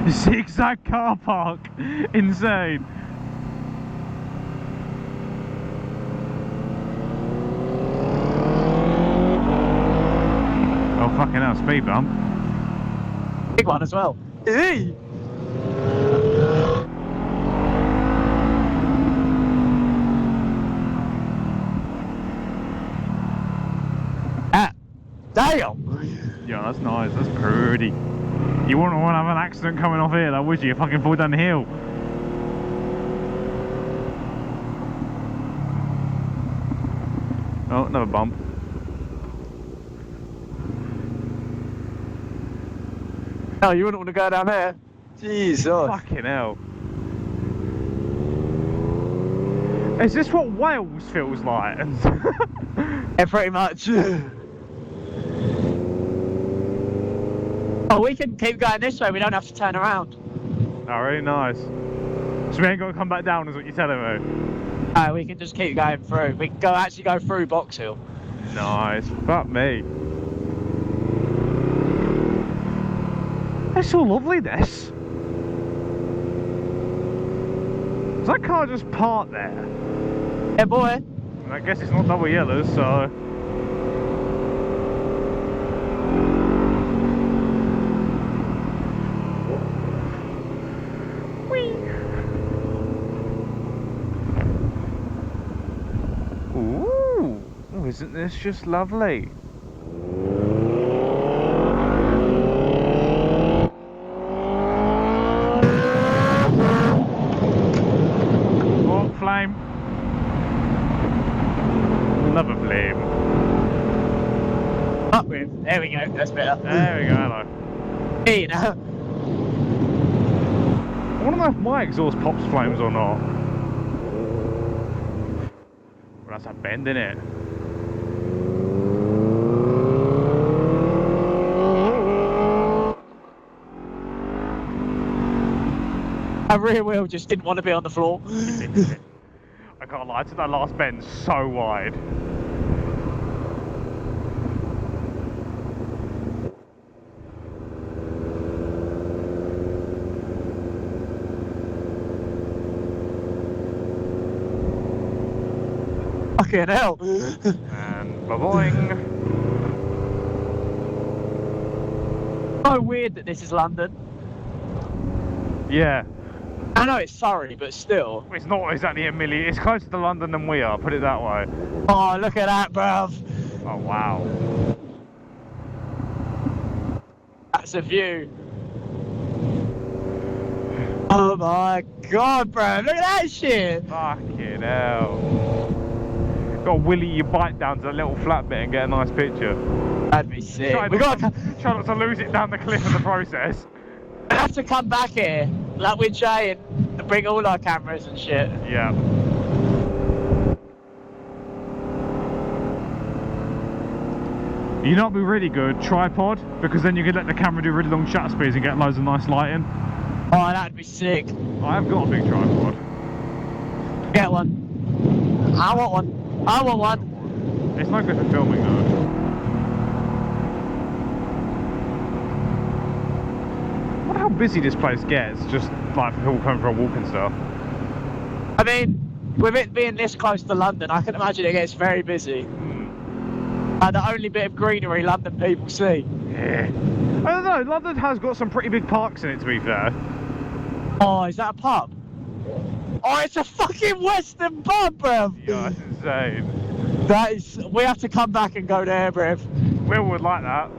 Zigzag car park. Insane. Oh fucking hell, speed bump. Big one as well. Hey! Ah! Damn! Yeah, that's nice, that's pretty. You wouldn't want to have an accident coming off here though, would you? You fucking fall down the hill. Oh, another bump. Oh, you wouldn't want to go down there. Jesus. Fucking hell. Is this what Wales feels like? Yeah, pretty much. Oh, we can keep going this way, we don't have to turn around. Oh, really nice. So we ain't got to come back down is what you're telling me? No, we can just keep going through. We can actually go through Box Hill. Nice. Fuck me. It's so lovely, this. Is that car just parked there? Yeah, boy. I guess it's not double yellows, so... Whee! Ooh! Oh, isn't this just lovely? Oh, flame! Another flame. Up with. There we go. That's better. There we go, hello. Hey, you know. I wonder if my exhaust pops flames or not. Well, that's a bend, isn't it? Our rear wheel just didn't want to be on the floor. I can't lie, I took that last bend so wide. Fucking hell. And ba-boing. So weird that this is London. Yeah. I know it's Surrey, but still. It's not exactly a million. It's closer to London than we are, put it that way. Oh, look at that, bruv. Oh, wow. That's a view. Oh my god, bro. Look at that shit. Fucking hell. Got to willy your bike down to the little flat bit and get a nice picture. That'd be sick. Try We got to not to lose it down the cliff in the process. have to come back here, like with Jay, and bring all our cameras and shit. Yeah. You know what'd be really good? Tripod, because then you could let the camera do really long shutter speeds and get loads of nice lighting. Oh, that'd be sick. I have got a big tripod. Get one. I want one. I want one. It's no good for filming though. I wonder how busy this place gets, just like for people coming for a walk and stuff. I mean, with it being this close to London, I can imagine it gets very busy. The only bit of greenery London people see. Yeah. I don't know, London has got some pretty big parks in it, to be fair. Oh, is that a pub? Oh, it's a fucking Western pub, bruv! Yeah, that's insane. That is... We have to come back and go there, bruv. Will would like that.